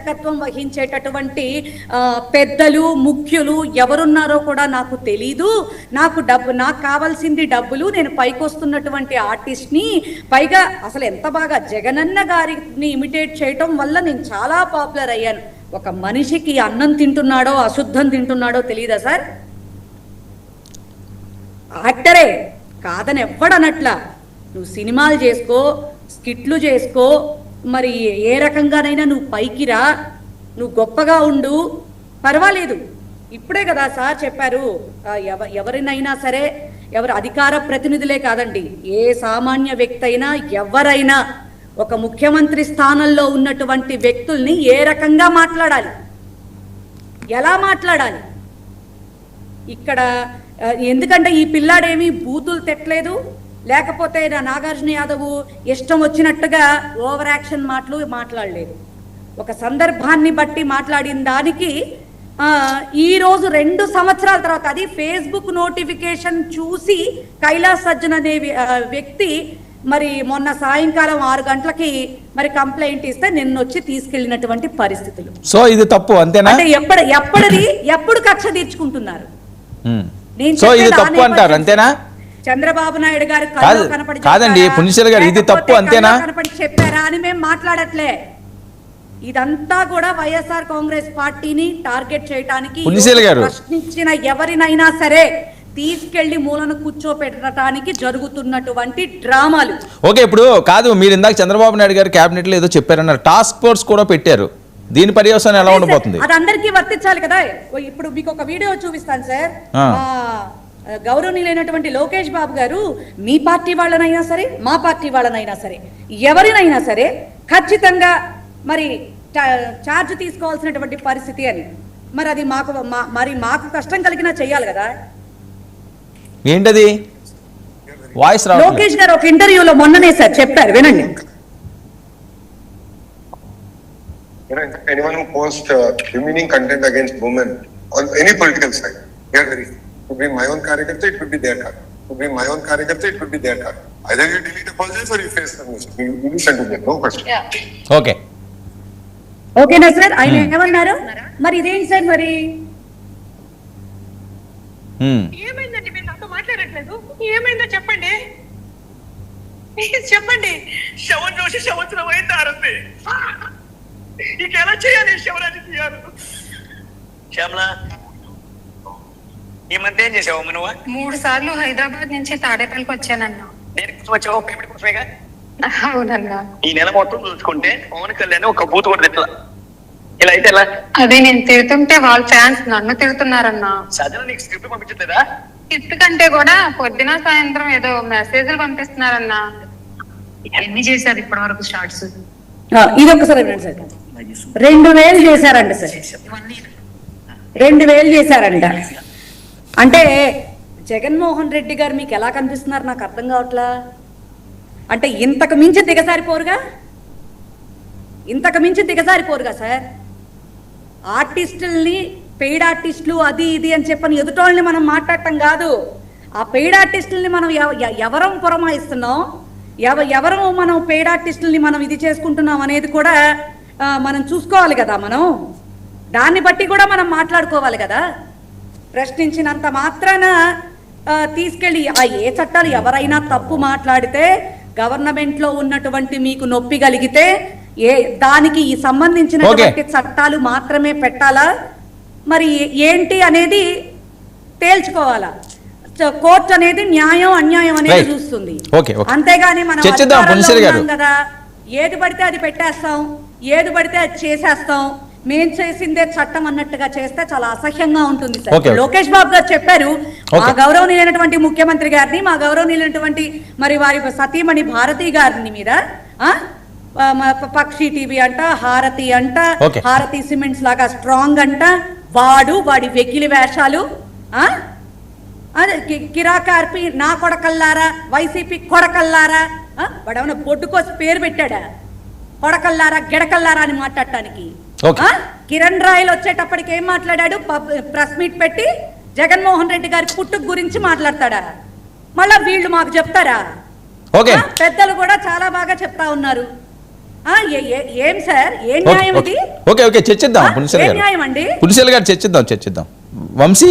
నాయకత్వం వహించేటటువంటి పెద్దలు ముఖ్యులు ఎవరున్నారో కూడా నాకు తెలీదు. నాకు కావాల్సింది డబ్బులు, నేను పైకి వస్తున్నటువంటి ఆర్టిస్ట్ని, పైగా అసలు ఎంత బాగా జగనన్న గారిని ఇమిటేట్ చేయటం వల్ల నేను చాలా పాపులర్ అయ్యాను. ఒక మనిషికి అన్నం తింటున్నాడో అశుద్ధం తింటున్నాడో తెలీదా సార్? యాక్టరే కాదని ఎవ్వడనట్లా, నువ్వు సినిమాలు చేసుకో, స్కిట్లు చేసుకో, మరి ఏ రకంగానైనా నువ్వు పైకి రా, నువ్వు గొప్పగా ఉండు, పర్వాలేదు. ఇప్పుడే కదా సార్ చెప్పారు, ఎవరినైనా సరే, ఎవరు అధికార ప్రతినిధులే కాదండి, ఏ సామాన్య వ్యక్తి అయినా ఎవరైనా ఒక ముఖ్యమంత్రి స్థానంలో ఉన్నటువంటి వ్యక్తుల్ని ఏ రకంగా మాట్లాడాలి, ఎలా మాట్లాడాలి. ఇక్కడ ఎందుకంటే ఈ పిల్లాడేమీ బూతులు తెట్టలేదు, లేకపోతే నాగార్జున యాదవ్ ఇష్టం వచ్చినట్టుగా ఓవర్ యాక్షన్ మాటలు మాట్లాడలేదు. ఒక సందర్భాన్ని బట్టి మాట్లాడిన దానికి ఈరోజు 2 సంవత్సరాల తర్వాత, అది ఫేస్బుక్ నోటిఫికేషన్ చూసి కైలాస్ సజ్జన్ అనే వ్యక్తి మరి మొన్న సాయంకాలం 6 గంటలకి మరి కంప్లైంట్ ఇస్తే నిన్నొచ్చి తీసుకెళ్ళినటువంటి పరిస్థితులు. సో ఇది తప్పు అంతేనా? అంటే ఎప్పుడు కక్ష తీర్చుకుంటున్నారు? సో ఇది తప్పు అంటారు అంతేనా? చంద్రబాబు నాయుడు గారు కాదండి, పుణ్యశీల గారు ఇది తప్పు అంతేనా? కనపడి చెప్పారా అని మేము మాట్లాడట్లే. ఇదంతా కూడా వైఎస్ఆర్ కాంగ్రెస్ పార్టీని టార్గెట్ చేయడానికి, ప్రశ్నించిన ఎవరినైనా సరే తీసుకెళ్లి మూలను కూర్చోపెట్టడానికి జరుగుతున్నటువంటి డ్రామాలు. ఓకే, ఇప్పుడు కాదు, మీరు ఇందాక చంద్రబాబు నాయుడు గారు కేబినెట్ లో ఏదో చెప్పారన్నారు, టాస్క్ ఫోర్స్ కూడా పెట్టారు, దీని పర్యవసానం ఎలా ఉండబోతుంది? అది అందరికీ వర్తించాలి కదా. ఇప్పుడు మీకు ఒక వీడియో చూపిస్తాను సార్. గౌరవనీయులైనటువంటి లోకేష్ బాబు గారు మీ పార్టీ వాళ్ళనైనా సరే, మా పార్టీ వాళ్ళనైనా సరే, ఎవరినైనా సరే ఖచ్చితంగా మరి ఛార్జ్ తీసుకోవాల్సినటువంటి పరిస్థితి అని, మరి అది మాకు కష్టం కలిగినా చెయ్యాలి కదా. ఏంటది? వాయిస్ రావట్లేదు. లోకేష్ గారు ఒక ఇంటర్వ్యూలో మొన్ననే సార్ చెప్పారు, వినండి. Anyone who posts demeaning content against women on any political side, it could be my own karyakarta, it could be their karyakarta. It could be my own karyakarta, it could be their karyakarta. Either you delete a post or you face the message. You listen to them, no question. Okay. ఓకేనా sir? ఆయన ఏమన్నారు మరి? ఇదేంటి sir మరి? ఏమైందండి? మీరు నాతో మాట్లాడట్లేదు, ఏమైందో చెప్పండి, చెప్పండి. శవం చూసి సంవత్సరం అయింది ఆరంభి, ఇక ఎలా చేయాలి శివరాజు తీయాలి? శ్యామలా, ఈ మధ్య ఏం చేసావు నువ్వు? 3 సార్లు హైదరాబాద్ నుంచి తాడేపల్లికి వచ్చానన్నా. దేనికి వచ్చావు? పేమెంట్ కోసమేగా. అవునన్నా. ఈ నెల మొత్తం చూసుకుంటే పవన్ కళ్యాణ్ ఒక బూత్ కూడా తిట్ల. ఇలా అయితే ఎలా? అదే నేను తిడుతుంటే వాళ్ళ ఫ్యాన్స్ నన్ను తిడుతున్నారన్నా. సజన నీకు స్క్రిప్ట్ పంపించట్లేదా? స్క్రిప్ట్ కంటే కూడా పొద్దున సాయంత్రం ఏదో మెసేజ్లు పంపిస్తున్నారన్నా. ఎన్ని చేశారు ఇప్పటి వరకు స్టార్ట్స్? ఇది ఒకసారి సార్ 2000 చేశారంట సార్, 2000 చేశారంట. అంటే జగన్మోహన్ రెడ్డి గారు మీకు ఎలా కనిపిస్తున్నారు నాకు అర్థం కావట్లా. అంటే ఇంతకు మించి దిగజారిపోరుగా, ఇంతకు మించి దిగజారిపోరుగా సార్. ఆర్టిస్టుల్ని, పెయిడ్ ఆర్టిస్టులు అది ఇది అని చెప్పని ఎదుటోళ్ళని మనం మాట్లాడటం కాదు. ఆ పెయిడ్ ఆర్టిస్టుల్ని మనం ఎవరం పురమాయిస్తున్నాం, ఎవరు మనం పెయిడ్ ఆర్టిస్టుల్ని మనం ఇది చేసుకుంటున్నాం అనేది కూడా మనం చూసుకోవాలి కదా. మనం దాన్ని బట్టి కూడా మనం మాట్లాడుకోవాలి కదా. ప్రశ్నించినంత మాత్రాన తీసుకెళ్ళి ఏ చట్టాలు, ఎవరైనా తప్పు మాట్లాడితే గవర్నమెంట్లో ఉన్నటువంటి మీకు నొప్పి కలిగితే దానికి సంబంధించినటువంటి చట్టాలు మాత్రమే పెట్టాలా, మరి ఏంటి అనేది తేల్చుకోవాలా. కోర్టు అనేది న్యాయం అన్యాయం అనేది చూస్తుంది, అంతేగాని మనం కదా ఏది పడితే అది పెట్టేస్తాం, ఏది పడితే అది చేసేస్తాం, మేం చేసిందే చట్టం అన్నట్టుగా చేస్తే చాలా అసహ్యంగా ఉంటుంది సార్. లోకేష్ బాబు గారు చెప్పారు, మా గౌరవనీయులైనటువంటి ముఖ్యమంత్రి గారిని, మా గౌరవనీయులైనటువంటి మరి వారి సతీమణి భారతి గారిని మీద పక్షి టీవీ అంట, హారతి అంట, హారతి సిమెంట్స్ లాగా స్ట్రాంగ్ అంట, వాడి వెకిలి వేషాలు, అదే కిరాకార్పి నా కొడకల్లారా, వైసీపీ కొడకల్లారా, వాడేమన్నా బొడ్డుకోసి పేరు పెట్టాడా? కొడకల్లారా గిడకల్లారా అని మాట్లాడటానికి. కిరణ్ రాయల్ వచ్చేటప్పటికి ఏం మాట్లాడాడు? ప్రెస్ మీట్ పెట్టి జగన్మోహన్ రెడ్డి గారి పుట్టుక గురించి మాట్లాడతాడా? మళ్ళా వీళ్ళు మాకు చెప్తారా? పెద్దలు కూడా చాలా బాగా చెప్తా ఉన్నారు. ఏం సార్ ఏం ఓకే న్యాయం ఇది? ఓకే ఓకే చర్చిద్దాం పులిసెల ఏం గారు, న్యాయం అండి? పులిసెల గారు చర్చిద్దాం. వంశీ